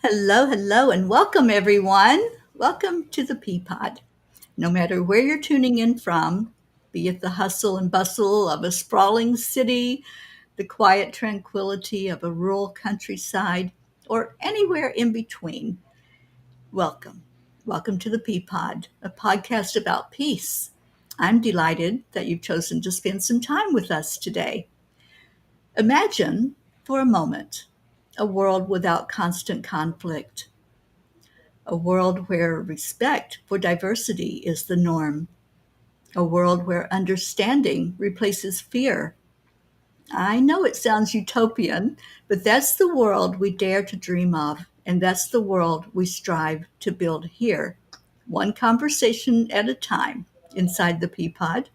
Hello, hello, and welcome everyone. Welcome to the Peapod. No matter where you're tuning in from, be it the hustle and bustle of a sprawling city, the quiet tranquility of a rural countryside, or anywhere in between, welcome. Welcome to the Peapod, a podcast about peace. I'm delighted that you've chosen to spend some time with us today. Imagine, for a moment, a world without constant conflict, a world where respect for diversity is the norm, a world where understanding replaces fear. I know it sounds utopian, but that's the world we dare to dream of, and that's the world we strive to build here, one conversation at a time inside the Peapod.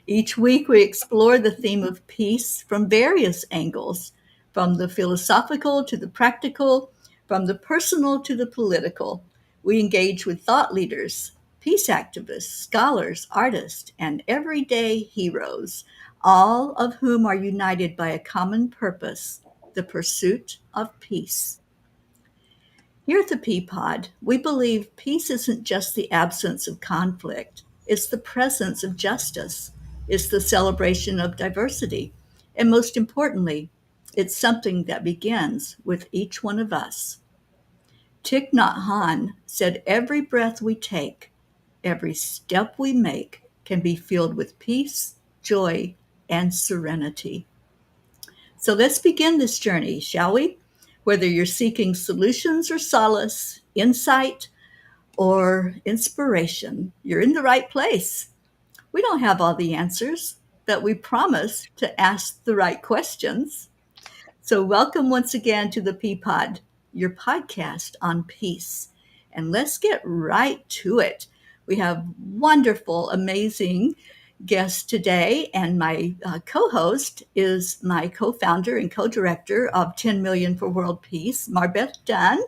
Each week, we explore the theme of peace from various angles, from the philosophical to the practical, from the personal to the political. We engage with thought leaders, peace activists, scholars, artists, and everyday heroes, all of whom are united by a common purpose, the pursuit of peace. Here at the Peapod, we believe peace isn't just the absence of conflict, it's the presence of justice, it's the celebration of diversity, and most importantly, it's something that begins with each one of us. Thich Nhat Hanh said, "Every breath we take, every step we make can be filled with peace, joy, and serenity." So let's begin this journey, shall we? Whether you're seeking solutions or solace, insight or inspiration, you're in the right place. We don't have all the answers, but we promise to ask the right questions. So, welcome once again to the Peapod, your podcast on peace. And let's get right to it. We have wonderful, amazing guests today, and my co-host is my co-founder and co-director of 10 Million for World Peace, MarBeth Dunn.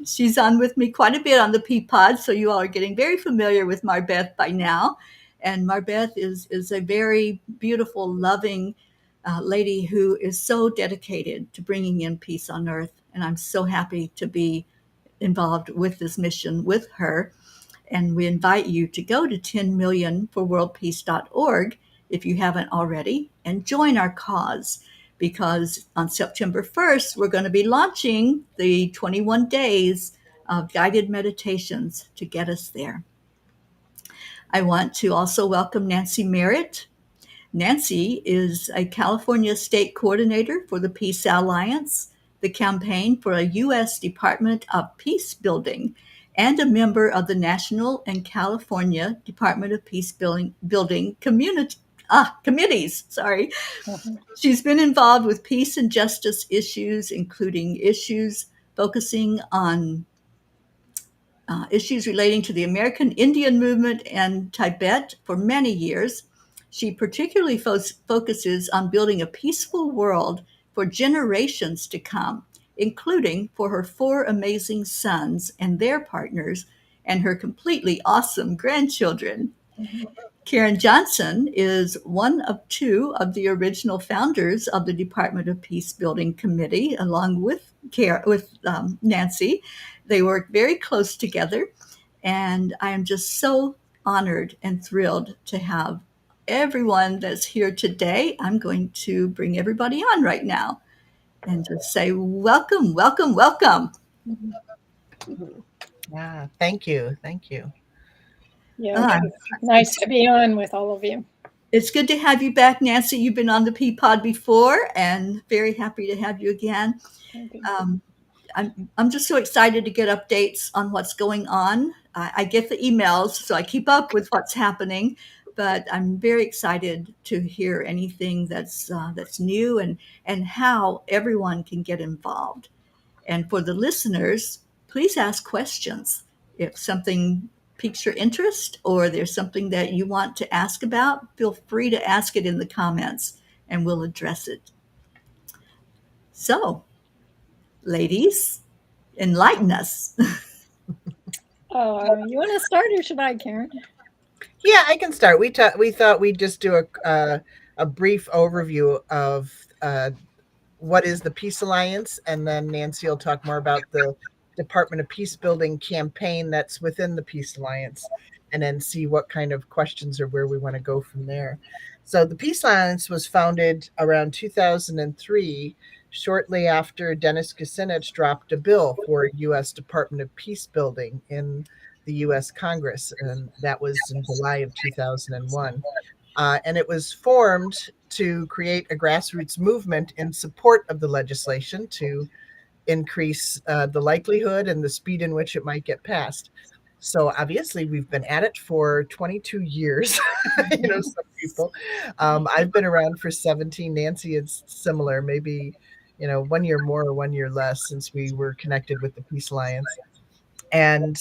She's on with me quite a bit on the Peapod, so you all are getting very familiar with MarBeth by now. And MarBeth is a very beautiful, loving lady who is so dedicated to bringing in peace on earth. And I'm so happy to be involved with this mission with her. And we invite you to go to 10millionforworldpeace.org if you haven't already and join our cause, because on September 1st, we're going to be launching the 21 days of guided meditations to get us there. I want to also welcome Nancy Merritt. Nancy is a California state coordinator for the Peace Alliance, the campaign for a U.S. Department of Peacebuilding, and a member of the National and California Department of Peacebuilding committees. Sorry. Mhm. She's been involved with peace and justice issues, including issues focusing on issues relating to the American Indian movement and Tibet for many years. She particularly focuses on building a peaceful world for generations to come, including for her four amazing sons and their partners and her completely awesome grandchildren. Karen Johnson is one of two of the original founders of the Department of Peacebuilding Committee, along with Nancy. They work very close together, and I am just so honored and thrilled to have everyone that's here today. I'm going to bring everybody on right now and just say welcome, welcome, welcome. Yeah, thank you. Thank you. Yeah, Uh, it's nice to be on with all of you. It's good to have you back, Nancy. You've been on the Peapod before, and very happy to have you again. Thank you. I'm just so excited to get updates on what's going on. I get the emails, so I keep up with what's happening. But I'm very excited to hear anything that's new and how everyone can get involved. And for the listeners, please ask questions. If something piques your interest or there's something that you want to ask about, feel free to ask it in the comments and we'll address it. So, ladies, enlighten us. You want to start or should I, Karen? Yeah, I can start. We thought we'd just do a brief overview of what is the Peace Alliance, and then Nancy will talk more about the Department of Peacebuilding campaign that's within the Peace Alliance, and then see what kind of questions or where we want to go from there. So the Peace Alliance was founded around 2003, shortly after Dennis Kucinich dropped a bill for U.S. Department of Peacebuilding in the U.S. Congress, and that was in July of 2001. And it was formed to create a grassroots movement in support of the legislation to increase the likelihood and the speed in which it might get passed. So obviously, we've been at it for 22 years. Some people. I've been around for 17. Nancy is similar, maybe 1 year more or 1 year less since we were connected with the Peace Alliance. And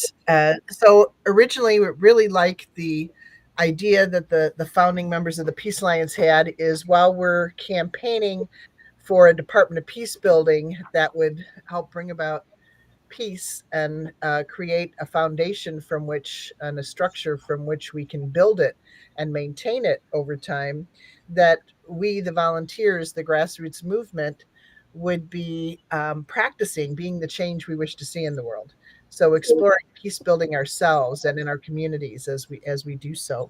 so originally, we really like the idea that the founding members of the Peace Alliance had is while we're campaigning for a Department of Peacebuilding that would help bring about peace and create a foundation from which and a structure from which we can build it and maintain it over time, that we, the volunteers, the grassroots movement, would be practicing being the change we wish to see in the world. So exploring peace building ourselves and in our communities as we do so.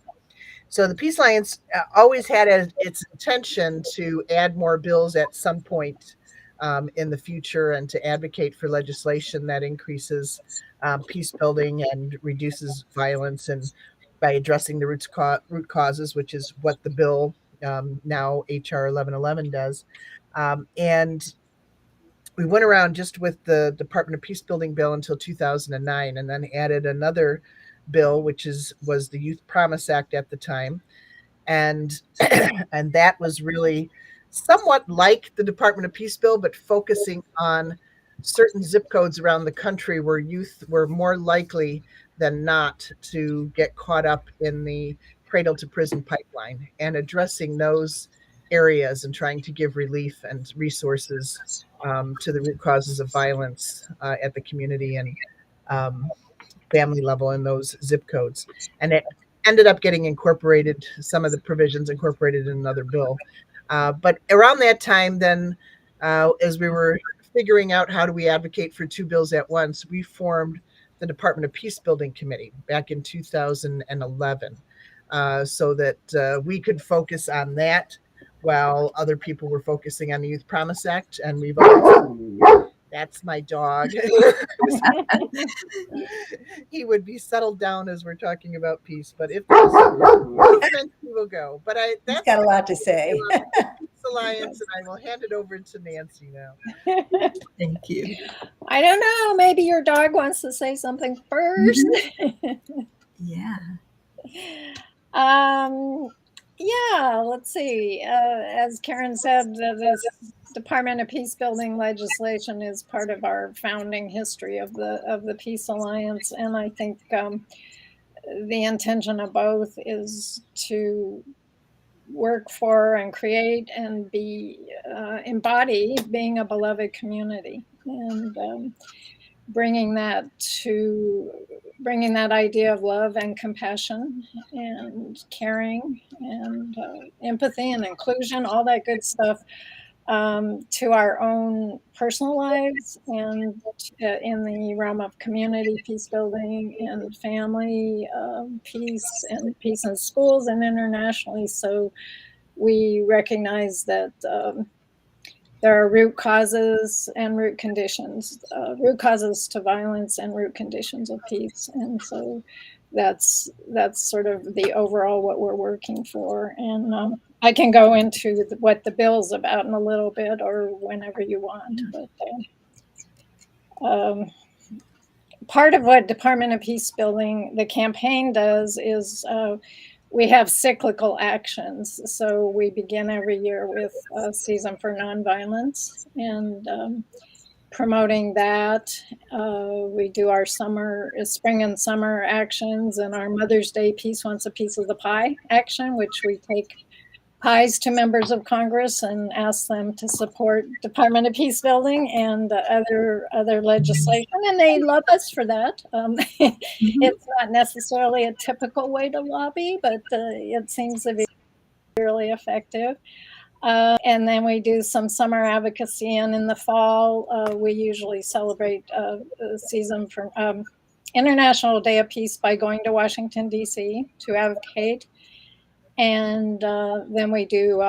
So the Peace Alliance always had its intention to add more bills at some point in the future, and to advocate for legislation that increases peace building and reduces violence, and by addressing the root causes, which is what the bill now HR 1111 does. And we went around just with the Department of Peacebuilding bill until 2009, and then added another bill, which was the Youth Promise Act at the time, and and that was really somewhat like the Department of Peace bill, but focusing on certain zip codes around the country where youth were more likely than not to get caught up in the cradle to prison pipeline, and addressing those areas and trying to give relief and resources to the root causes of violence at the community and family level in those zip codes. And it ended up getting incorporated, some of the provisions incorporated in another bill. But around that time, then, as we were figuring out how do we advocate for two bills at once, we formed the Department of Peacebuilding Committee back in 2011, so that we could focus on that while other people were focusing on the Youth Promise Act. And we've always, that's my dog. He would be settled down as we're talking about peace, but if then he will go. But He's got a lot to say. Peace Alliance, and I will hand it over to Nancy now. Thank you. I don't know. Maybe your dog wants to say something first. Yeah. Yeah, let's see. As Karen said, this Department of Peacebuilding legislation is part of our founding history of the Peace Alliance, and I think the intention of both is to work for and create and embody being a beloved community, and bringing that idea of love and compassion and caring and empathy and inclusion, all that good stuff, to our own personal lives, and in the realm of community peace building and family peace, and peace in schools and internationally. So we recognize that there are root causes and root conditions, root causes to violence and root conditions of peace. And so that's sort of the overall what we're working for. And I can go into what the bill's about in a little bit, or whenever you want. But part of what Department of Peacebuilding, the campaign, does is we have cyclical actions. So we begin every year with a season for nonviolence, and promoting that. We do our spring and summer actions, and our Mother's Day Peace Wants a Piece of the Pie action, which we take pies to members of Congress and ask them to support Department of Peacebuilding and other legislation, and they love us for that. It's not necessarily a typical way to lobby, but it seems to be really effective. And then we do some summer advocacy, and in the fall, we usually celebrate the season for International Day of Peace by going to Washington, D.C. to advocate. And then we do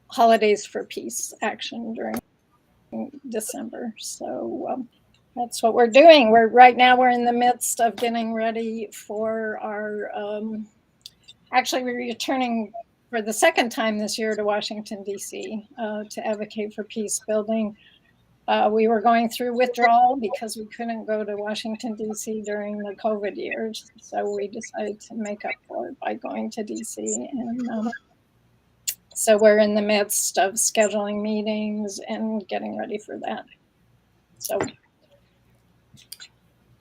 Holidays for Peace action during December. So that's what we're doing. Right now we're in the midst of getting ready for our, actually we're returning for the second time this year to Washington, D.C. To advocate for peace building. We were going through withdrawal because we couldn't go to Washington, D.C. during the COVID years. So we decided to make up for it by going to D.C. And so we're in the midst of scheduling meetings and getting ready for that. So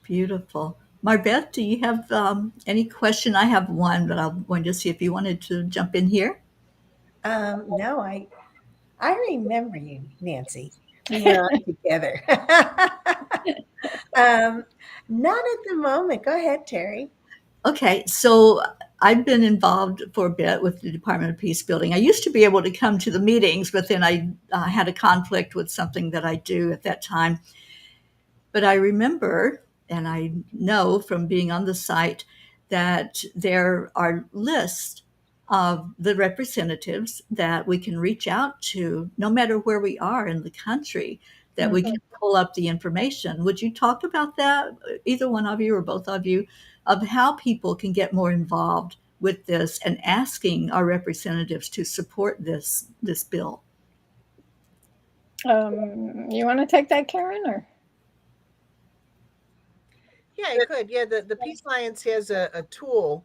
Beautiful. MarBeth, do you have any question? I have one, but I wanted to see if you wanted to jump in here. No, I remember you, Nancy. We were on together. Not at the moment. Go ahead, Teri. Okay, so I've been involved for a bit with the Department of Peacebuilding. I used to be able to come to the meetings, but then I had a conflict with something that I do at that time. But I remember, and I know from being on the site, that there are lists of the representatives that we can reach out to no matter where we are in the country, that we can pull up the information. Would you talk about that, either one of you or both of you, of how people can get more involved with this and asking our representatives to support this bill? you want to take that, Karen, or? Yeah, I could. Yeah, the Peace Alliance has a tool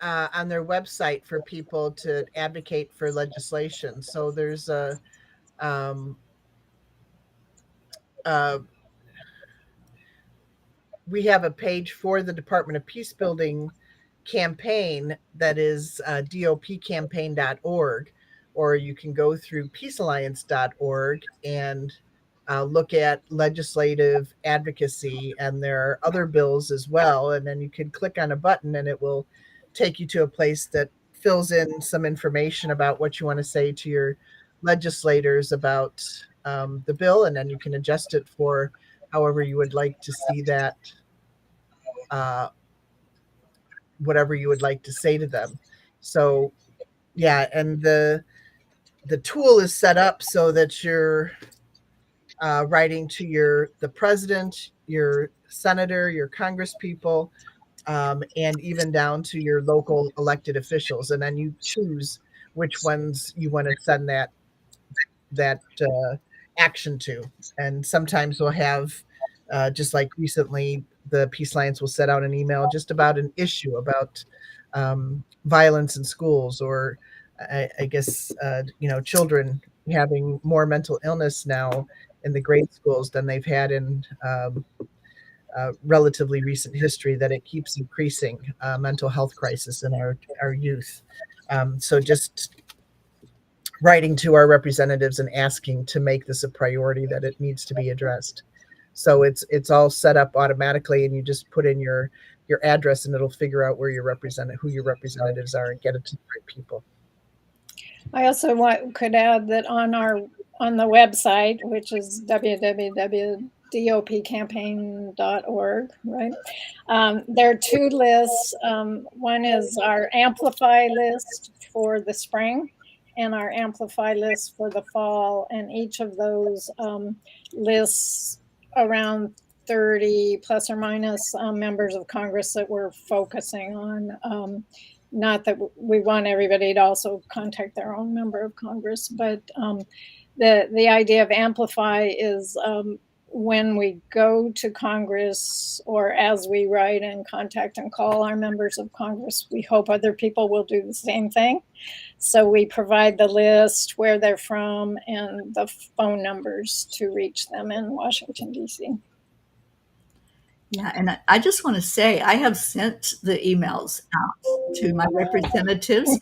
on their website for people to advocate for legislation. So there's we have a page for the Department of Peacebuilding campaign that is dopcampaign.org, or you can go through peacealliance.org and look at legislative advocacy, and there are other bills as well. And then you can click on a button and it will take you to a place that fills in some information about what you want to say to your legislators about the bill, and then you can adjust it for however you would like to see that, whatever you would like to say to them. So yeah, and the tool is set up so that you're writing to the president, your senator, your congresspeople, and even down to your local elected officials, and then you choose which ones you want to send that action to. And sometimes we'll have, just like recently, the Peace Alliance will set out an email just about an issue about violence in schools, or I guess children having more mental illness now in the grade schools than they've had in relatively recent history, that it keeps increasing mental health crisis in our youth. So just writing to our representatives and asking to make this a priority, that it needs to be addressed. So it's all set up automatically, and you just put in your address and it'll figure out who your representatives are and get it to the right people. I also could add that on the website, which is www.dopcampaign.org, right? There are two lists. One is our Amplify list for the spring and our Amplify list for the fall. And each of those lists around 30 plus or minus members of Congress that we're focusing on. Not that we want everybody to also contact their own member of Congress, but the idea of Amplify is when we go to Congress, or as we write and contact and call our members of Congress, we hope other people will do the same thing. So we provide the list, where they're from, and the phone numbers to reach them in Washington, D.C. Yeah, and I just want to say I have sent the emails out to my representatives,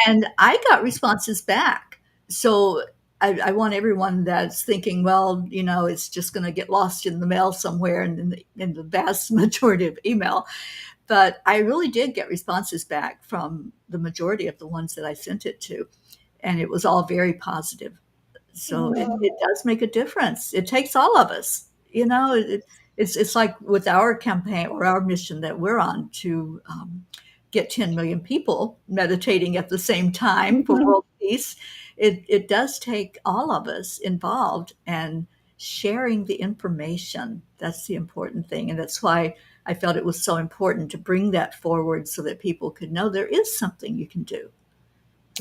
and I got responses back. So I want everyone that's thinking, well, it's just going to get lost in the mail somewhere in the vast majority of email. But I really did get responses back from the majority of the ones that I sent it to. and it was all very positive. So it does make a difference. It takes all of us, it's like with our campaign or our mission that we're on to get 10 million people meditating at the same time for world peace. It does take all of us involved and sharing the information. That's the important thing. And that's why I felt it was so important to bring that forward so that people could know there is something you can do.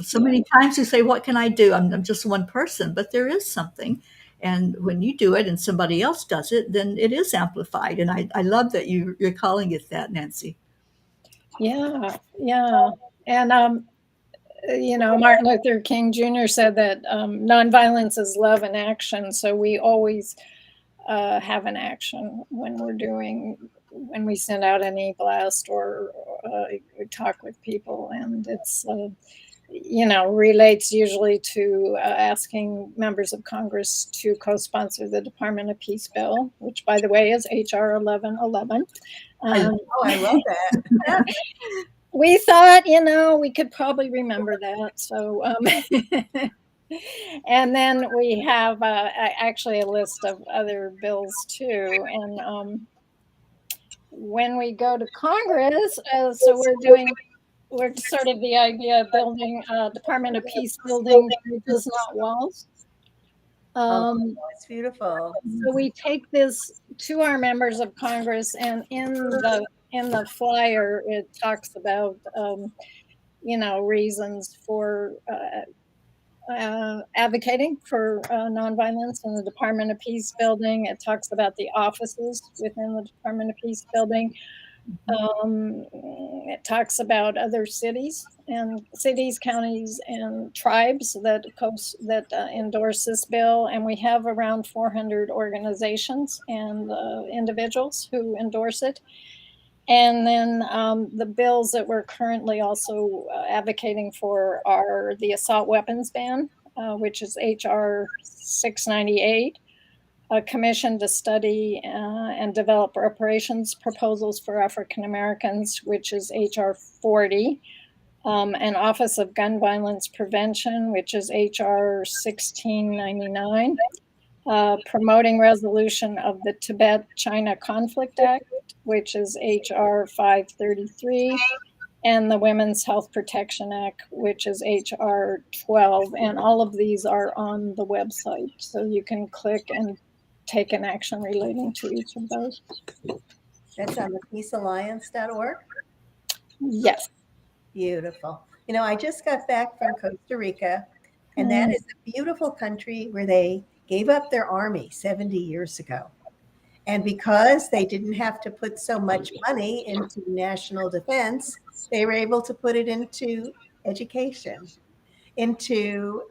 So many times you say, what can I do? I'm just one person, but there is something. And when you do it and somebody else does it, then it is amplified. And I love that you're calling it that, Nancy. Yeah. And, Martin Luther King Jr. said that nonviolence is love in action. So we always have an action when we send out an e-blast or talk with people. And it's, relates usually to asking members of Congress to co-sponsor the Department of Peace bill, which, by the way, is HR 1111. I love that. We thought, we could probably remember that. So, and then we have actually a list of other bills too. And when we go to Congress, so we're sort of the idea of building a Department of Peacebuilding, bridges, not walls. It's beautiful. So we take this to our members of Congress, and in the flyer, it talks about, reasons for advocating for nonviolence in the Department of Peacebuilding. It talks about the offices within the Department of Peacebuilding. It talks about other cities, counties, and tribes that endorse this bill, and we have around 400 organizations and individuals who endorse it. And then the bills that we're currently also advocating for are the assault weapons ban, which is HR 698. A commission to study and develop reparations proposals for African Americans, which is HR 40, an Office of Gun Violence Prevention, which is HR 1699, promoting resolution of the Tibet-China Conflict Act, which is HR 533, and the Women's Health Protection Act, which is HR 12. And all of these are on the website, so you can click and take an action relating to each of those. That's on the peacealliance.org? Yes. Beautiful. I just got back from Costa Rica, and that is a beautiful country where they gave up their army 70 years ago. And because they didn't have to put so much money into national defense, they were able to put it into education, into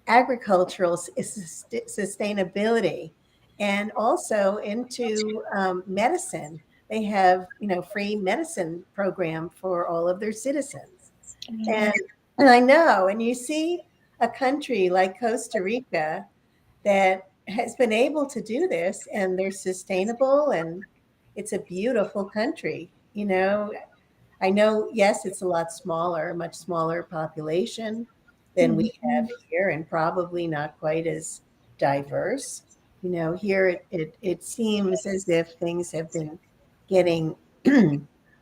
agricultural sustainability, and also into medicine. They have, free medicine program for all of their citizens. And I know, and you see a country like Costa Rica that has been able to do this, and they're sustainable, and it's a beautiful country. I know, yes, it's a lot smaller, much smaller population than we have here, and probably not quite as diverse. Here it seems as if things have been getting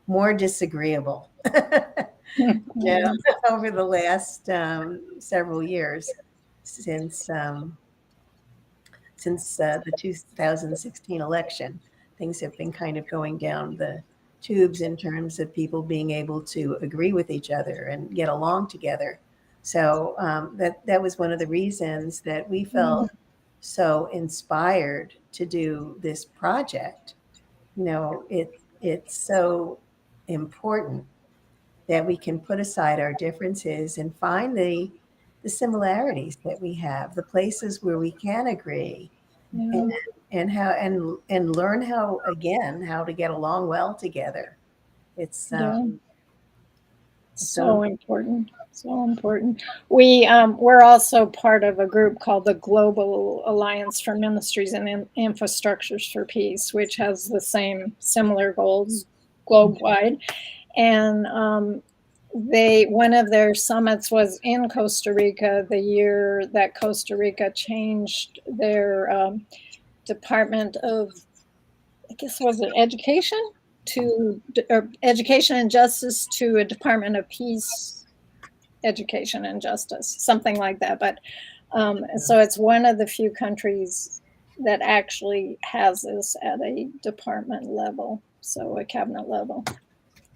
more disagreeable over the last several years since the 2016 election. Things have been kind of going down the tubes in terms of people being able to agree with each other and get along together. So that was one of the reasons that we felt so inspired to do this project. It's so important that we can put aside our differences and find the similarities that we have, the places where we can agree, and learn how to get along well together. It's so important. So important. We're also part of a group called the Global Alliance for Ministries and Infrastructures for Peace, which has the similar goals globe-wide. And one of their summits was in Costa Rica the year that Costa Rica changed their Department of, I guess, was it education or education and justice to a Department of Peace, education and justice, something like that. But so it's one of the few countries that actually has this at a department level, so a cabinet level.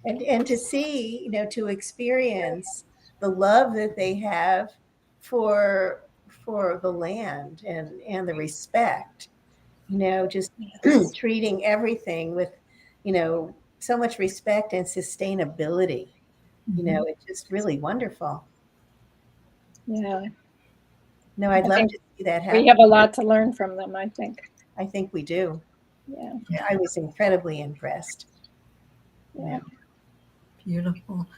And to see, to experience the love that they have for the land and the respect, just Yes. treating everything with, so much respect and sustainability. It's just really wonderful. Yeah. No, I'd I love think to see that happen. we have a lot to learn from them, I think. I think we do. Yeah. I was incredibly impressed. Yeah. Beautiful.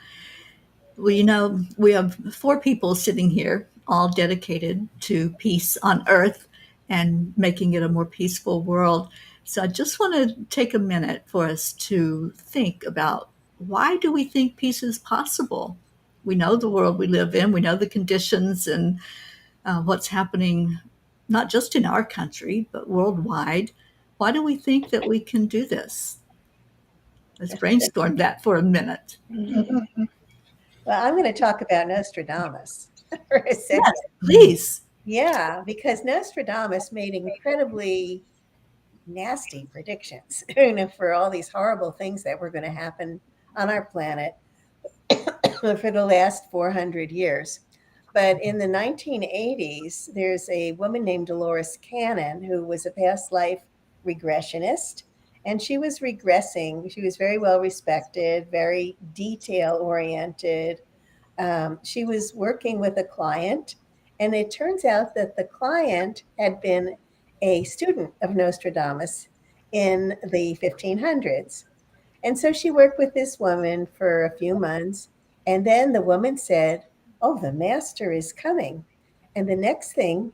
Well, we have 4 people sitting here, all dedicated to peace on Earth and making it a more peaceful world. So I just want to take a minute for us to think about, why do we think peace is possible? We know the world we live in, we know the conditions and what's happening, not just in our country, but worldwide. Why do we think that we can do this? Let's brainstorm that for a minute. Mm-hmm. Well, I'm going to talk about Nostradamus for a second. Yes, please. Yeah, because Nostradamus made incredibly nasty predictions, for all these horrible things that were going to happen on our planet for the last 400 years. But in the 1980s, there's a woman named Dolores Cannon who was a past life regressionist, and she was regressing. She was very well respected, very detail oriented. She was working with a client, and it turns out that the client had been a student of Nostradamus in the 1500s. And so she worked with this woman for a few months. And then the woman said, "Oh, the master is coming." And the next thing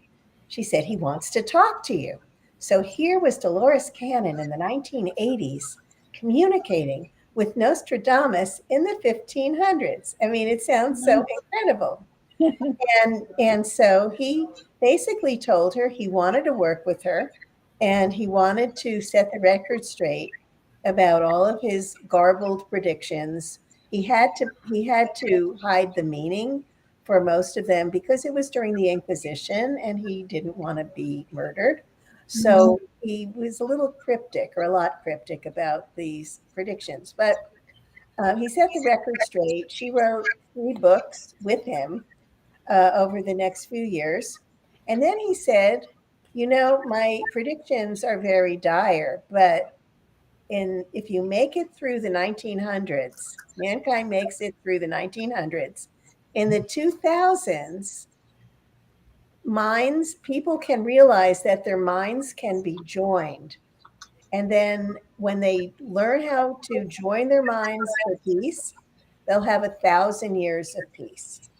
she said, "He wants to talk to you." So here was Dolores Cannon in the 1980s communicating with Nostradamus in the 1500s. I mean, it sounds so incredible. And so he basically told her he wanted to work with her and he wanted to set the record straight about all of his garbled predictions. He had to hide the meaning for most of them because it was during the Inquisition and he didn't want to be murdered. So he was a little cryptic, or a lot cryptic, about these predictions. But he set the record straight. She wrote 3 books with him over the next few years. And then he said, my predictions are very dire, but if you make it through the 1900s, mankind makes it through the 1900s, in the 2000s, people can realize that their minds can be joined. And then when they learn how to join their minds for peace, they'll have 1,000 years of peace.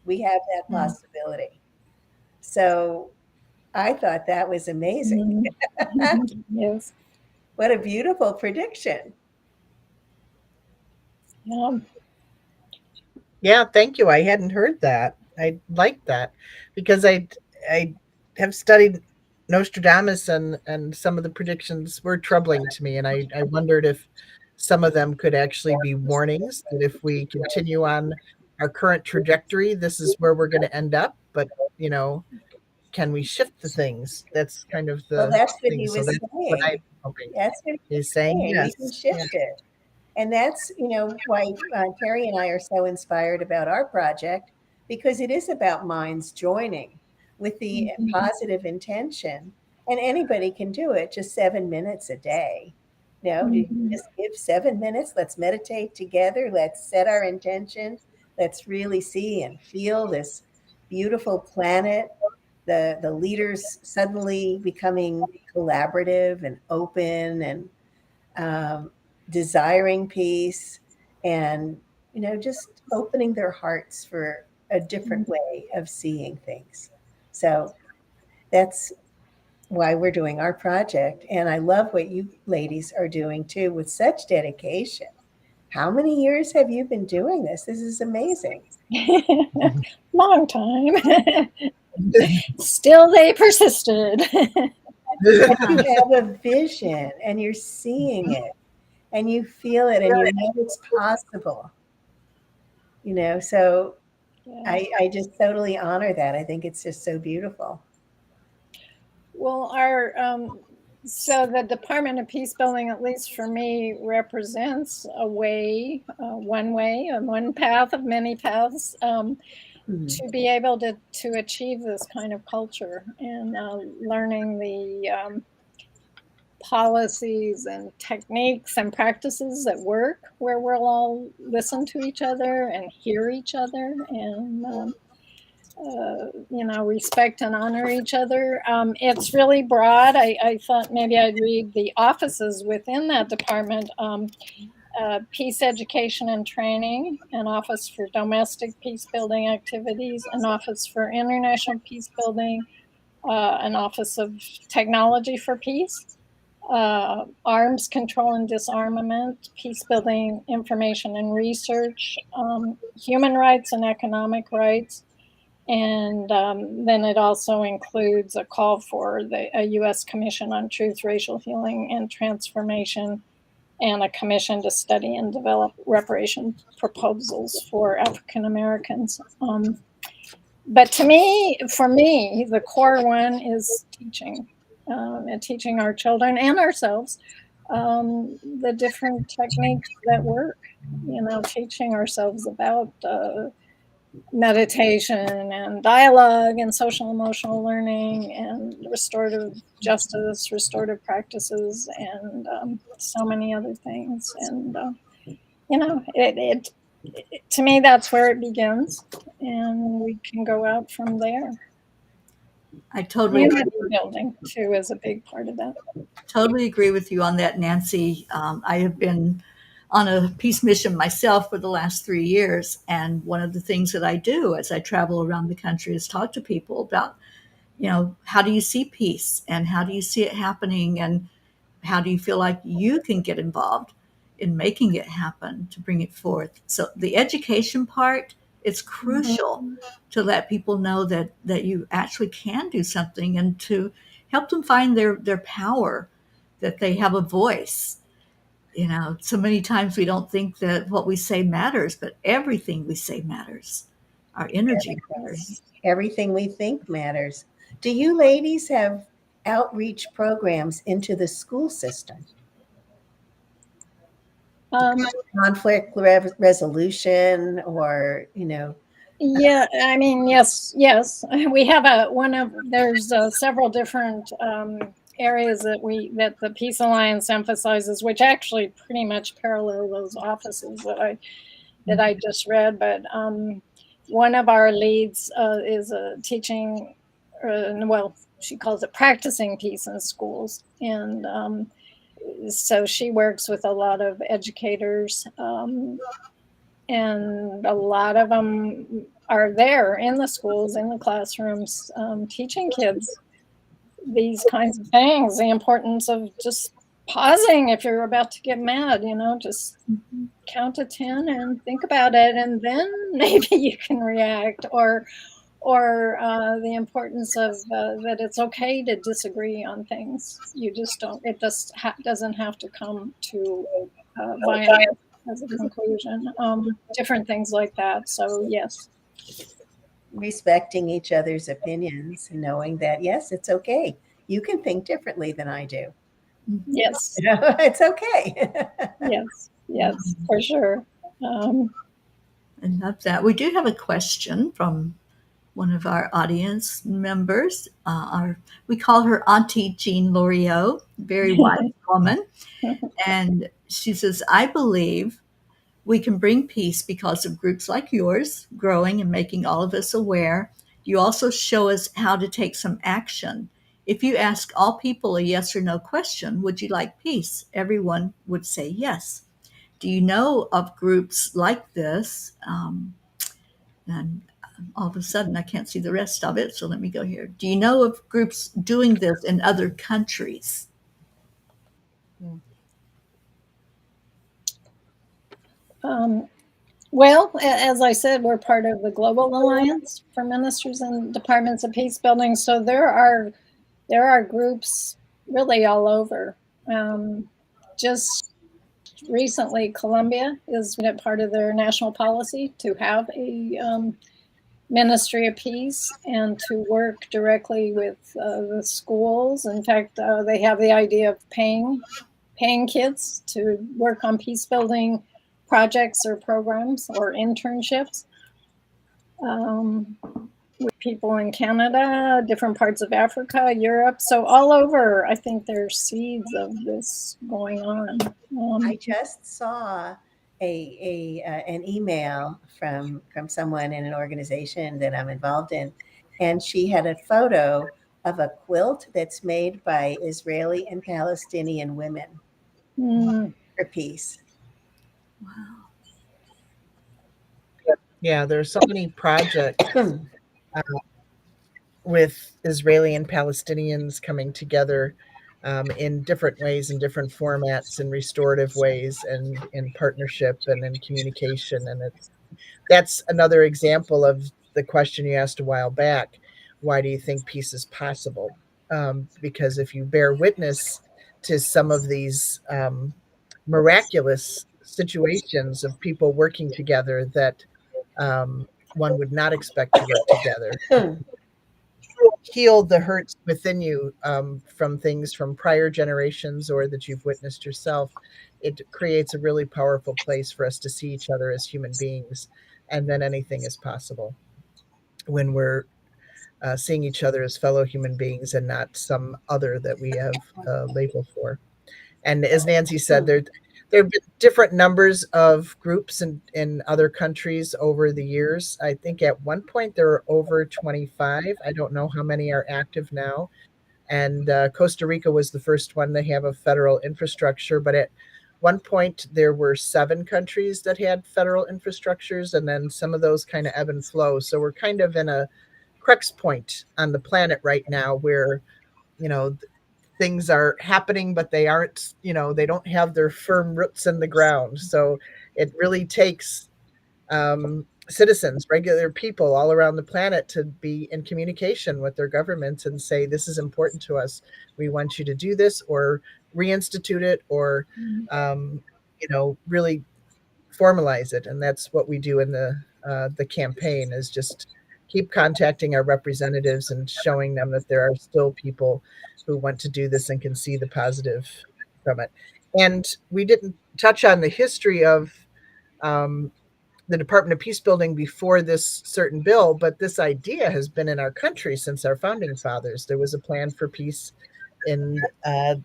We have that possibility. So I thought that was amazing. Yes. What a beautiful prediction. Yeah. Yeah, thank you. I hadn't heard that. I like that because I have studied Nostradamus, and some of the predictions were troubling to me, and I wondered if some of them could actually be warnings that if we continue on our current trajectory, this is where we're going to end up. But can we shift the things? That's kind of Well, the that's what thing. he So was that's what saying. I'm hoping. That's what he was He's saying saying. yes. We can shift it. And that's, why Teri and I are so inspired about our project, because it is about minds joining with the positive intention. And anybody can do it, just 7 minutes a day. You just give 7 minutes. Let's meditate together. Let's set our intention. Let's really see and feel this beautiful planet. The leaders suddenly becoming collaborative and open and desiring peace, and just opening their hearts for a different way of seeing things. So that's why we're doing our project, and I love what you ladies are doing too, with such dedication. how many years have you been doing this? This is amazing. Long time. Still, they persisted. But you have a vision and you're seeing it and you feel it and you know it's possible. So Yeah. I just totally honor that. I think it's just so beautiful. Well, so the Department of Peacebuilding, at least for me, represents a way, one path of many paths, to be able to achieve this kind of culture, and learning the policies and techniques and practices that work, where we'll all listen to each other and hear each other, and respect and honor each other. It's really broad. I thought maybe I'd read the offices within that department. Peace education and training, an office for domestic peace building activities, an office for international peace building, an office of technology for peace, arms control and disarmament, peace building information and research, human rights and economic rights. And then it also includes a call for a U.S. Commission on Truth, Racial Healing, and Transformation, and a commission to study and develop reparation proposals for African Americans. But for me, the core one is teaching, and teaching our children and ourselves the different techniques that work. Teaching ourselves about meditation and dialogue and social emotional learning and restorative justice, restorative practices, and so many other things. And it to me, that's where it begins, and we can go out from there. I totally Community building too is a big part of that. totally agree with you on that, Nancy. I have been on a peace mission myself for the last 3 years. And one of the things that I do as I travel around the country is talk to people about, how do you see peace and how do you see it happening? And how do you feel like you can get involved in making it happen to bring it forth? So the education part, it's crucial to let people know that you actually can do something and to help them find their power, that they have a voice. So many times we don't think that what we say matters, but everything we say matters. Our energy matters. Everything we think matters. Do you ladies have outreach programs into the school system? Conflict resolution, or Yeah, I mean, yes. We have there's several different areas that the Peace Alliance emphasizes, which actually pretty much parallel those offices that I just read. But one of our leads is teaching, she calls it practicing peace in schools, and so she works with a lot of educators. And a lot of them are there in the schools, in the classrooms, teaching kids these kinds of things, the importance of just pausing if you're about to get mad, just count to 10 and think about it, and then maybe you can react, or the importance of that it's okay to disagree on things. You just don't, it just doesn't have to come to violence as a conclusion. Different things like that. So yes. respecting each other's opinions and knowing that, yes, it's okay. You can think differently than I do. Yes. It's okay. Yes, for sure. I love that. We do have a question from one of our audience members. We call her Auntie Jean Loriot, very wise woman. And she says, I believe we can bring peace because of groups like yours growing and making all of us aware. You also show us how to take some action. If you ask all people a yes or no question, would you like peace? Everyone would say yes. Do you know of groups like this? And all of a sudden, I can't see the rest of it. So let me go here. Do you know of groups doing this in other countries? Well, as I said, we're part of the Global Alliance for Ministers and Departments of Peacebuilding. So there are groups really all over. Just recently, Colombia is part of their national policy to have a Ministry of Peace and to work directly with the schools. In fact, they have the idea of paying kids to work on peace building projects or programs or internships. With people in Canada, different parts of Africa, Europe, so all over. I think there's seeds of this going on. I just saw an email from someone in an organization that I'm involved in, and she had a photo of a quilt that's made by Israeli and Palestinian women for peace. Wow. Yeah, there's so many projects with Israeli and Palestinians coming together in different ways, in different formats, in restorative ways, and in partnership and in communication. And that's another example of the question you asked a while back: why do you think peace is possible? Because if you bear witness to some of these miraculous situations of people working together that one would not expect to work together, heal the hurts within you from things from prior generations or that you've witnessed yourself, it creates a really powerful place for us to see each other as human beings. And then anything is possible when we're seeing each other as fellow human beings and not some other that we have a label for. And as Nancy said, there have been different numbers of groups in other countries over the years. I think at one point there were over 25. I don't know how many are active now. And Costa Rica was the first one to have a federal infrastructure. But at one point, there were 7 countries that had federal infrastructures, and then some of those kind of ebb and flow. So we're kind of in a crux point on the planet right now where, you know, things are happening, but they aren't, they don't have their firm roots in the ground. So it really takes citizens, regular people all around the planet to be in communication with their governments and say, this is important to us. We want you to do this or reinstitute it or, really formalize it. And that's what we do in the campaign, is just keep contacting our representatives and showing them that there are still people who want to do this and can see the positive from it. And we didn't touch on the history of the Department of Peacebuilding before this certain bill, but this idea has been in our country since our founding fathers. There was a plan for peace in the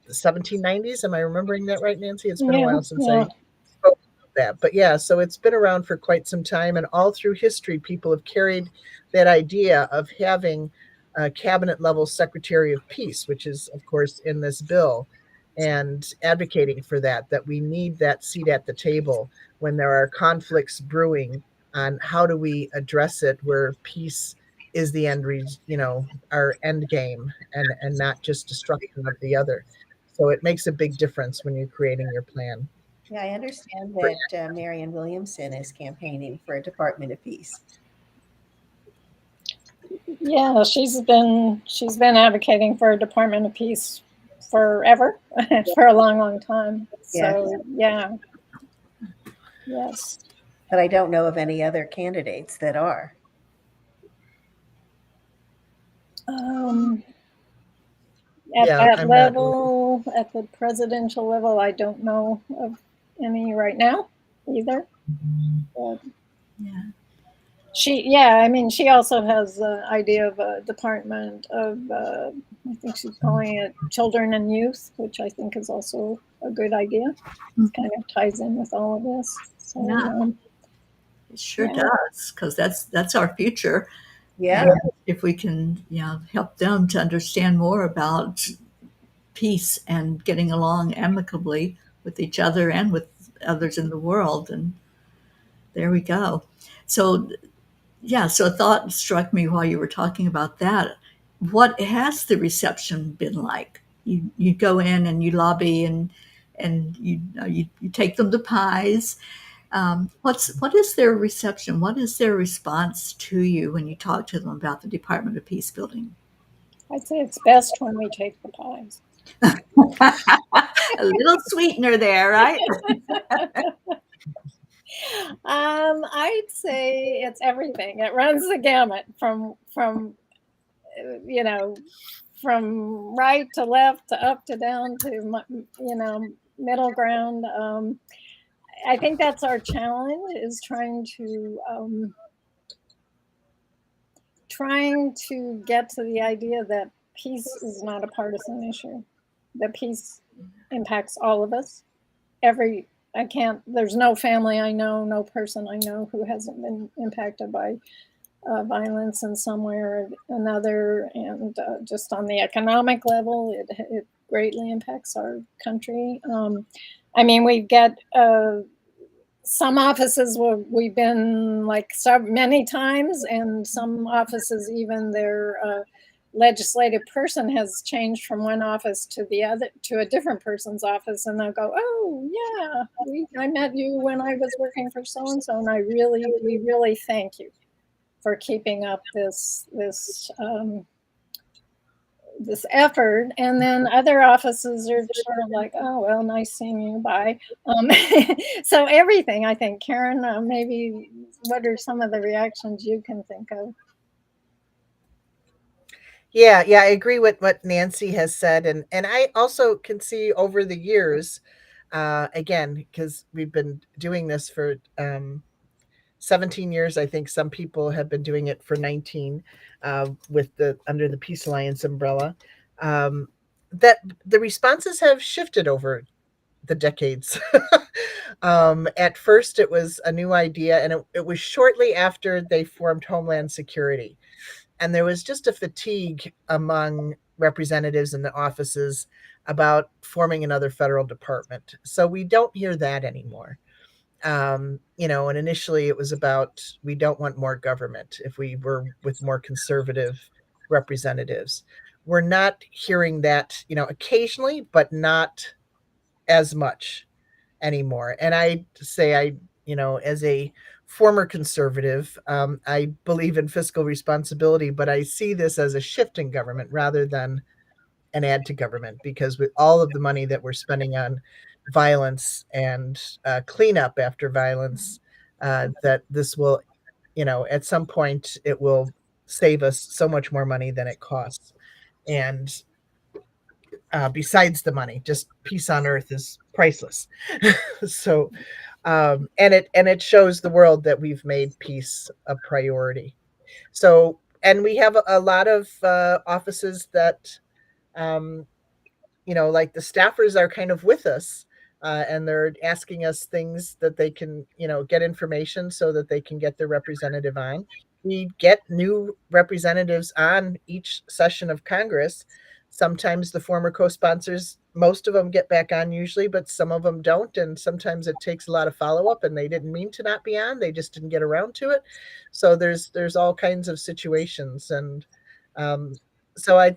1790s. Am I remembering that right, Nancy? It's been a while since I spoke about that. But yeah, so it's been around for quite some time, and all through history, people have carried that idea of having a cabinet level secretary of peace, which is, of course, in this bill, and advocating for that we need that seat at the table when there are conflicts brewing on how do we address it where peace is the our end game, and not just destruction of the other. So it makes a big difference when you're creating your plan. Yeah, I understand that Marianne Williamson is campaigning for a Department of Peace. Yeah, she's been advocating for a Department of Peace forever, for a long time. So yeah. Yes. But I don't know of any other candidates that are. At that level, at the presidential level, I don't know of any right now either. But she also has the idea of a department of, I think she's calling it children and youth, which I think is also a good idea. It kind of ties in with all of this. So, it sure does, because that's our future. Yeah. And if we can, help them to understand more about peace and getting along amicably with each other and with others in the world, and there we go. So a thought struck me while you were talking about that. What has the reception been like? You go in and you lobby, and and you take them to pies. What is their reception? What is their response to you when you talk to them about the Department of Peacebuilding? I'd say it's best when we take the pies. A little sweetener there, right? I'd say it's everything. It runs the gamut you know, from right to left to up to down to, middle ground. I think that's our challenge, is trying to get to the idea that peace is not a partisan issue, that peace impacts all of us. There's no family I know, no person I know who hasn't been impacted by violence in some way or another. And just on the economic level, it greatly impacts our country. We get some offices where we've been like so many times, and some offices, even their legislative person has changed from one office to the other, to a different person's office, and they'll go, "Oh yeah, I met you when I was working for so and so, and we really thank you for keeping up this effort." And then other offices are sort of like, "Oh well, nice seeing you, bye." So everything, I think. Karen, maybe what are some of the reactions you can think of? Yeah, I agree with what Nancy has said, and I also can see over the years, again, because we've been doing this for 17 years. I think some people have been doing it for 19, with the under the Peace Alliance umbrella. Um, that the responses have shifted over the decades. At first, it was a new idea, and it was shortly after they formed Homeland Security. And there was just a fatigue among representatives in the offices about forming another federal department. So we don't hear that anymore. And initially it was about, we don't want more government if we were with more conservative representatives. We're not hearing that, occasionally, but not as much anymore. And I say, as a former conservative, I believe in fiscal responsibility, but I see this as a shift in government rather than an add to government, because with all of the money that we're spending on violence and cleanup after violence, that this will, at some point, it will save us so much more money than it costs. And besides the money, just peace on earth is priceless. So, and it shows the world that we've made peace a priority. So, and we have a lot of offices that, um, like the staffers are kind of with us, and they're asking us things that they can, get information so that they can get their representative on. We get new representatives on each session of Congress. Sometimes the former co-sponsors, most of them get back on usually, but some of them don't. And sometimes it takes a lot of follow-up, and they didn't mean to not be on. They just didn't get around to it. So there's all kinds of situations. And so I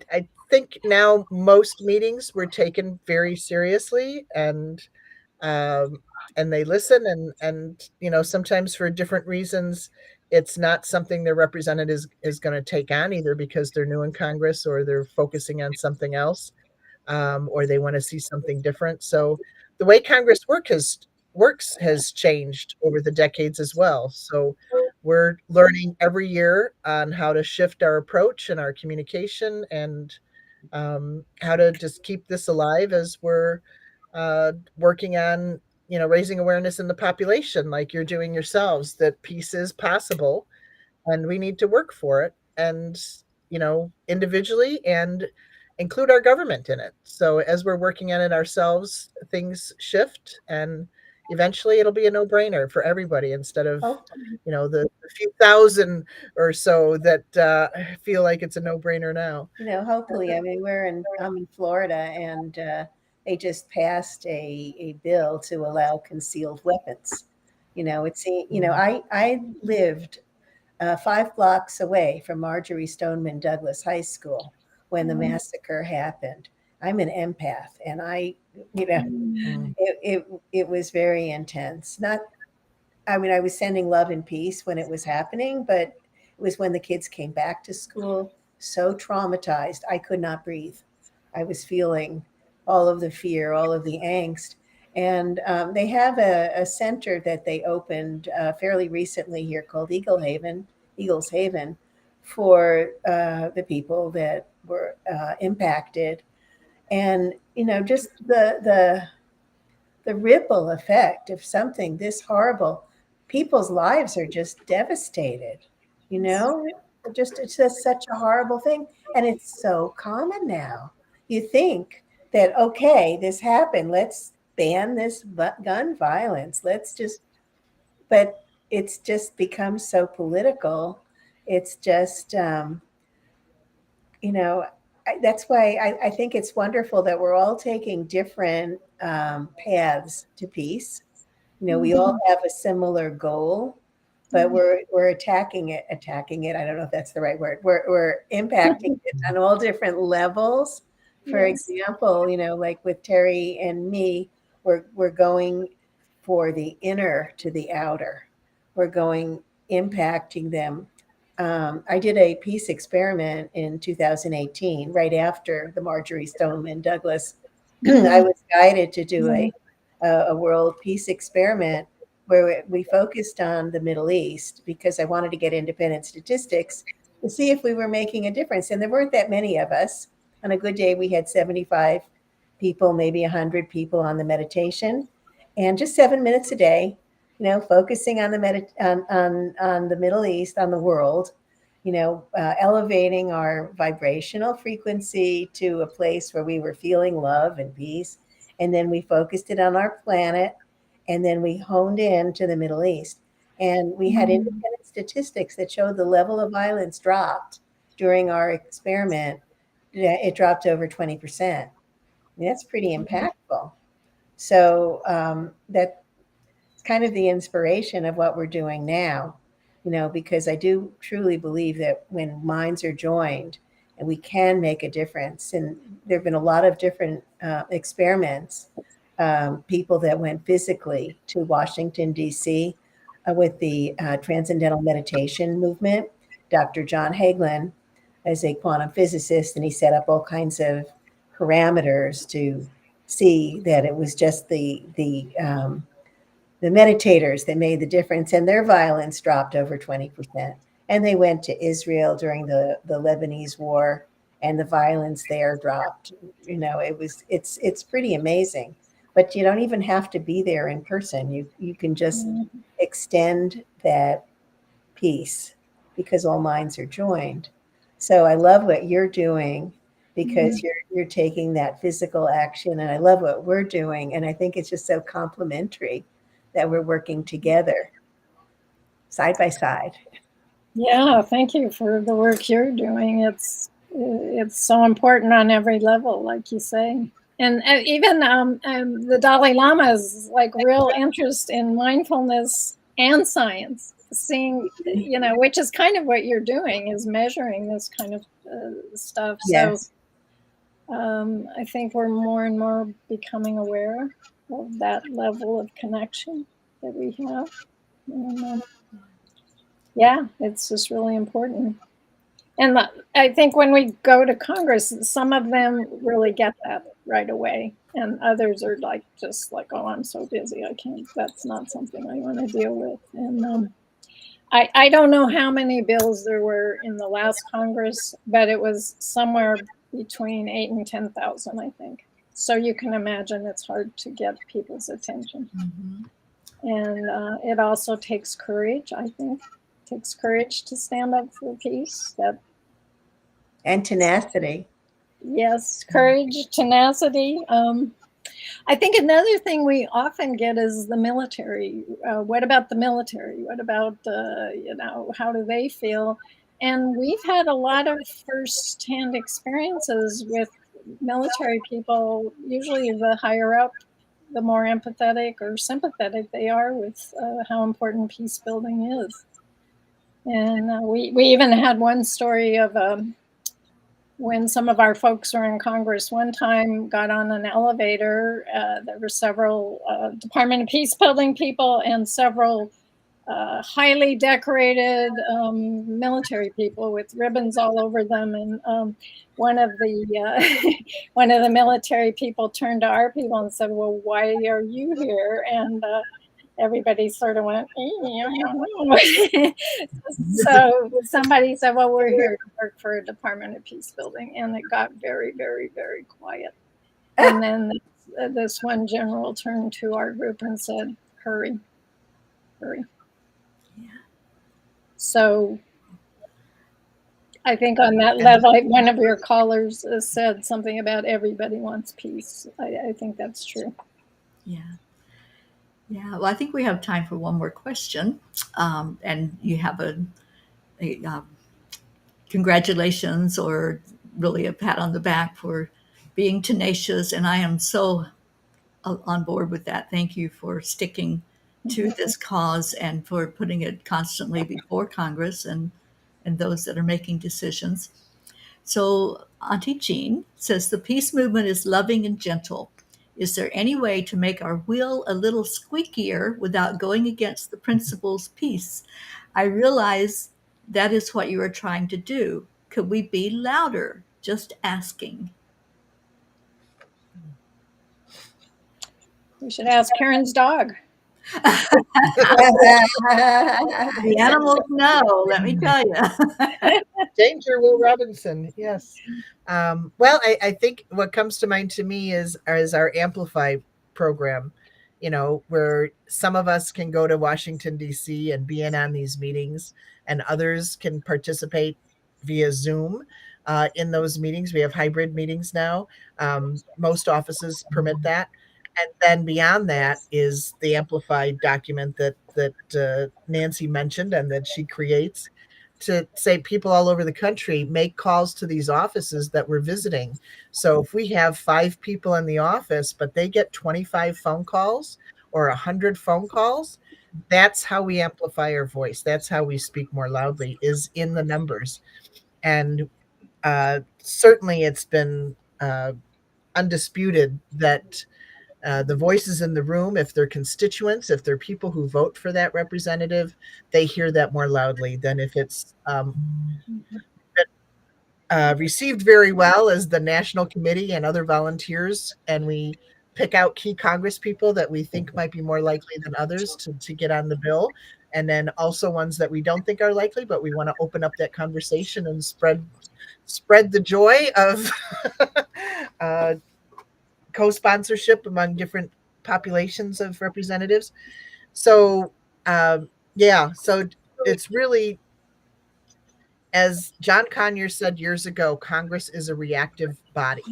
think now most meetings were taken very seriously, um, and they listen, and sometimes for different reasons, it's not something their representative is going to take on, either because they're new in Congress or they're focusing on something else, or they want to see something different. So the way Congress works has changed over the decades as well. So we're learning every year on how to shift our approach and our communication, and how to just keep this alive as we're working on, raising awareness in the population, like you're doing yourselves, that peace is possible, and we need to work for it, and individually, and include our government in it. So as we're working on it ourselves, things shift, and eventually it'll be a no-brainer for everybody, instead of the few thousand or so that feel like it's a no-brainer now. Hopefully. I mean, I'm in Florida, and they just passed a bill to allow concealed weapons. I lived 5 blocks away from Marjorie Stoneman Douglas High School when the massacre happened. I'm an empath, and you know, Mm. it was very intense. Not, I mean, I was sending love and peace when it was happening, but it was when the kids came back to school so traumatized, I could not breathe. I was feeling all of the fear, all of the angst. And they have a center that they opened fairly recently here called Eagles Haven, for the people that were impacted. And just the ripple effect of something this horrible, people's lives are just devastated. You know, it's just such a horrible thing, and it's so common now. You think that, okay, this happened, let's ban this gun violence. Let's just, but it's just become so political. It's just you know, that's why I think it's wonderful that we're all taking different paths to peace. We all have a similar goal, but we're attacking it. I don't know if that's the right word. We're impacting it on all different levels. For Yes. example, like with Teri and me, we're going for the inner to the outer. We're going impacting them. I did a peace experiment in 2018, right after the Marjorie Stoneman Douglas. I was guided to do a world peace experiment where we focused on the Middle East because I wanted to get independent statistics to see if we were making a difference. And there weren't that many of us. On a good day, we had 75 people, maybe 100 people on the meditation, and just 7 minutes a day, focusing on on the Middle East, on the world, elevating our vibrational frequency to a place where we were feeling love and peace. And then we focused it on our planet, and then we honed in to the Middle East. And we had independent statistics that showed the level of violence dropped during our experiment. It dropped over 20%. That's pretty impactful. So that's kind of the inspiration of what we're doing now, because I do truly believe that when minds are joined, and we can make a difference. And there have been a lot of different experiments, people that went physically to Washington, D.C. With the Transcendental Meditation movement. Dr. John Hagelin is a quantum physicist, and he set up all kinds of parameters to see that it was just the meditators that made the difference, and their violence dropped over 20%. And they went to Israel during the Lebanese war, and the violence there dropped. It's pretty amazing. But you don't even have to be there in person. You can just extend that peace because all minds are joined. So I love what you're doing because you're taking that physical action, and I love what we're doing, and I think it's just so complementary that we're working together side by side. Yeah, thank you for the work you're doing. It's so important on every level, like you say. And even the Dalai Lama's like real interest in mindfulness and science, seeing, which is kind of what you're doing, is measuring this kind of stuff. Yes. So I think we're more and more becoming aware of that level of connection that we have. And, yeah, it's just really important. And I think when we go to Congress, some of them really get that right away. And others are just like, oh, I'm so busy. I can't, that's not something I want to deal with. And I don't know how many bills there were in the last Congress, but it was somewhere between 8 and 10,000, I think. So you can imagine it's hard to get people's attention. And it also takes courage, I think. It takes courage to stand up for peace. And tenacity. Yes, courage, tenacity. I think another thing we often get is the military. What about the military? What about, how do they feel? And we've had a lot of firsthand experiences with military people. Usually the higher up, the more empathetic or sympathetic they are with how important peace building is. And we even had one story of when some of our folks were in Congress one time, got on an elevator. There were several Department of Peacebuilding people and several highly decorated military people with ribbons all over them. And one of the one of the military people turned to our people and said, "Well, why are you here?" And everybody sort of went, so somebody said, "Well, we're here to work for a Department of Peacebuilding," and it got very, very, very quiet. And then this one general turned to our group and said, "Hurry, hurry." Yeah. So I think on that level, one of your callers said something about everybody wants peace. I think that's true. Yeah. Yeah. Well, I think we have time for one more question. And you have a congratulations or really a pat on the back for being tenacious. And I am so on board with that. Thank you for sticking to this cause and for putting it constantly before Congress and those that are making decisions. So Auntie Jean says the peace movement is loving and gentle. Is there any way to make our wheel a little squeakier without going against the principles peace? I realize that is what you are trying to do. Could we be louder? Just asking. We should ask Karen's dog. The animals know, let me tell you. Danger, Will Robinson. Yes. Well, I think what comes to mind to me is our Amplify program. You know, where some of us can go to Washington D.C. and be in on these meetings, and others can participate via Zoom in those meetings. We have hybrid meetings now. Most offices permit that. And then beyond that is the amplified document that Nancy mentioned and that she creates to say people all over the country make calls to these offices that we're visiting. So if we have 5 people in the office, but they get 25 phone calls or 100 phone calls, that's how we amplify our voice. That's how we speak more loudly, is in the numbers. And certainly it's been undisputed that the voices in the room, if they're constituents, if they're people who vote for that representative, they hear that more loudly than if it's received very well as the national committee and other volunteers, and we pick out key Congress people that we think might be more likely than others to get on the bill, and then also ones that we don't think are likely, but we want to open up that conversation and spread the joy of co-sponsorship among different populations of representatives. So so it's really, as John Conyers said years ago, Congress is a reactive body,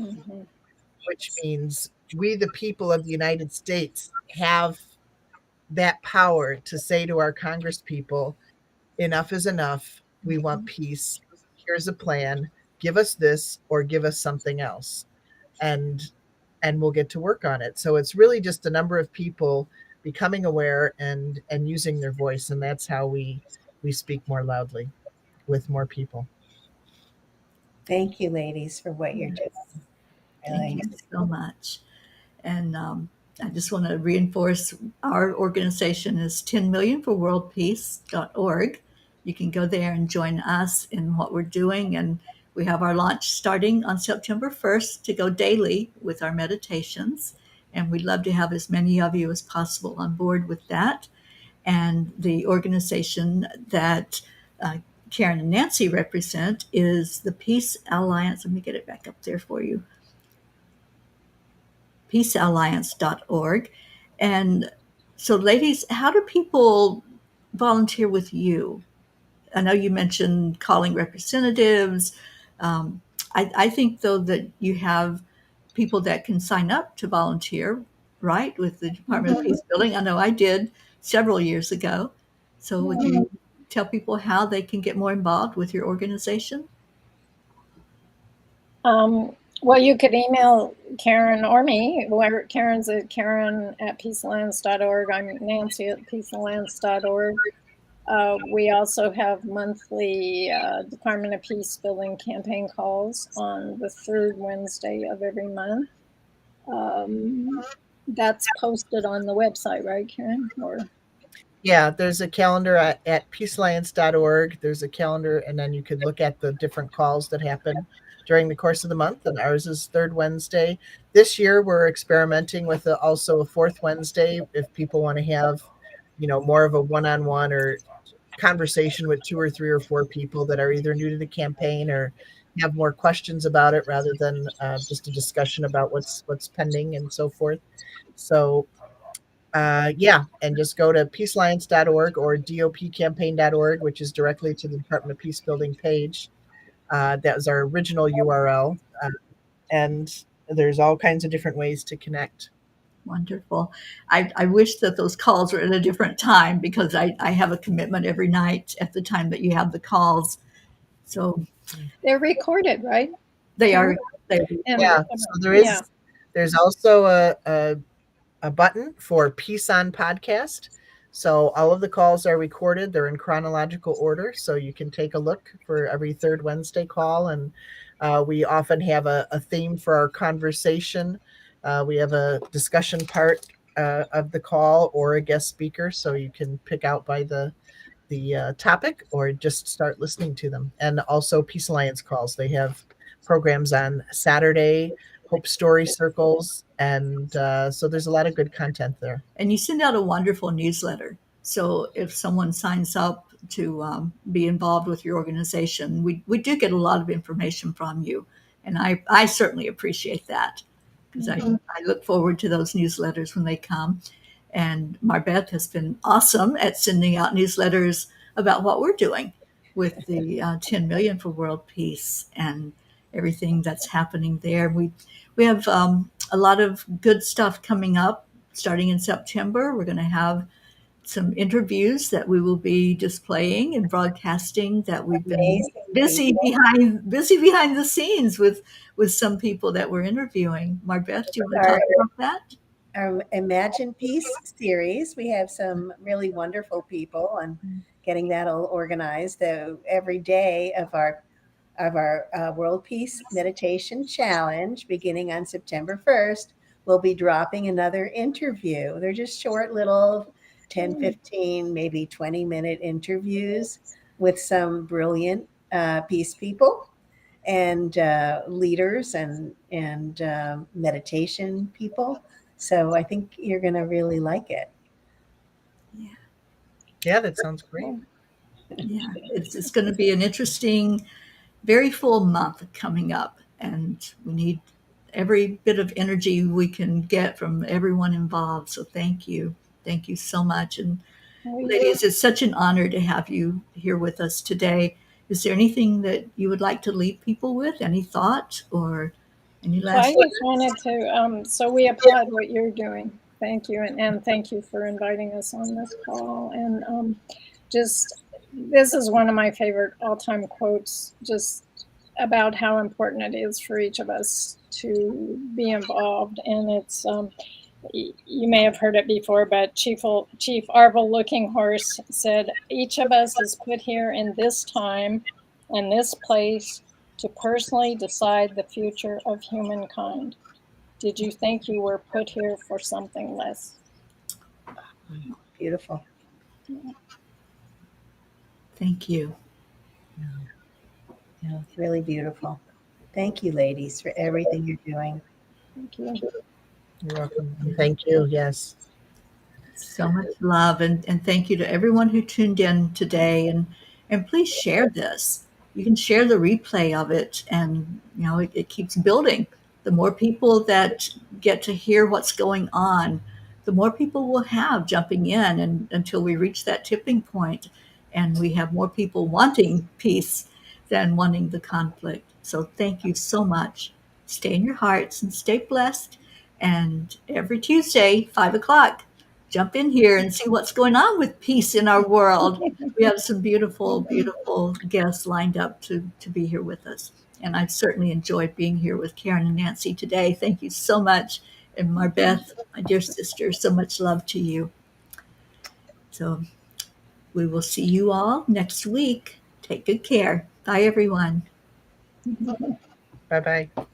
which means we, the people of the United States, have that power to say to our Congress people, enough is enough. We want peace. Here's a plan. Give us this or give us something else. And we'll get to work on it. So it's really just a number of people becoming aware and using their voice. And that's how we speak more loudly with more people. Thank you, ladies, for what you're doing. Thank you so much. And I just want to reinforce our organization is 10millionforworldpeace.org. You can go there and join us in what we're doing. And we have our launch starting on September 1st to go daily with our meditations. And we'd love to have as many of you as possible on board with that. And the organization that Karen and Nancy represent is the Peace Alliance. Let me get it back up there for you. peacealliance.org. And so, ladies, how do people volunteer with you? I know you mentioned calling representatives. I think, though, that you have people that can sign up to volunteer, right, with the Department of Peacebuilding. I know I did several years ago. So would you tell people how they can get more involved with your organization? Well, you could email Karen or me. Whoever, Karen's at Karen@peacealliance.org. I'm Nancy at peacealliance.org. We also have monthly Department of Peacebuilding campaign calls on the third Wednesday of every month. That's posted on the website, right, Karen? Or Yeah, there's a calendar at peacealliance.org. There's a calendar, and then you could look at the different calls that happen during the course of the month. And ours is third Wednesday. This year, we're experimenting with also a fourth Wednesday if people want to have, more of a one-on-one or conversation with 2 or 3 or 4 people that are either new to the campaign or have more questions about it rather than just a discussion about what's pending and so forth. So yeah, and just go to peacealliance.org or dopcampaign.org, which is directly to the Department of Peacebuilding page. That was our original URL. And there's all kinds of different ways to connect. Wonderful. I wish that those calls were at a different time because I have a commitment every night at the time that you have the calls. So they're recorded, right? they are. Yeah, so there's also a button for Peace on Podcast. So all of the calls are recorded. They're in chronological order. So you can take a look for every third Wednesday call. And we often have a theme for our conversation. We have a discussion part of the call or a guest speaker. So you can pick out by the topic or just start listening to them. And also Peace Alliance calls. They have programs on Saturday, Hope Story Circles, and so there's a lot of good content there. And you send out a wonderful newsletter. So if someone signs up to be involved with your organization, we do get a lot of information from you. And I certainly appreciate that because I look forward to those newsletters when they come. And MarBeth has been awesome at sending out newsletters about what we're doing with the 10 million for world peace and everything that's happening there. We have a lot of good stuff coming up starting in September. We're going to have some interviews that we will be displaying and broadcasting that we've been busy behind the scenes with some people that we're interviewing. MarBeth, do you want to talk about that? Our Imagine Peace series. We have some really wonderful people and getting that all organized. So every day of our World Peace Meditation Challenge, beginning on September 1st, we'll be dropping another interview. They're just short little 10, 15, maybe 20-minute interviews with some brilliant peace people and leaders and meditation people. So I think you're going to really like it. Yeah, that sounds great. Yeah, it's going to be an interesting, very full month coming up, and we need every bit of energy we can get from everyone involved. So thank you so much. And ladies, it's such an honor to have you here with us today. Is there anything that you would like to leave people with? Any thought or any last? I just wanted to. So we applaud what you're doing. Thank you, and thank you for inviting us on this call. And this is one of my favorite all-time quotes, just about how important it is for each of us to be involved. And it's you may have heard it before, but Chief Arvel Looking Horse said, "Each of us is put here in this time and this place to personally decide the future of humankind. Did you think you were put here for something less?" Beautiful. Thank you. Yeah, really beautiful. Thank you, ladies, for everything you're doing. Thank you. You're welcome. And thank you. Yes. So much love, and thank you to everyone who tuned in today. And please share this. You can share the replay of it, and it keeps building. The more people that get to hear what's going on, the more people we'll have jumping in, and until we reach that tipping point, and we have more people wanting peace than wanting the conflict. So thank you so much. Stay in your hearts and stay blessed. And every Tuesday, 5:00, jump in here and see what's going on with peace in our world. We have some beautiful, beautiful guests lined up to be here with us. And I've certainly enjoyed being here with Karen and Nancy today. Thank you so much. And MarBeth, my dear sister, so much love to you. So We will see you all next week. Take good care. Bye, everyone. Bye bye.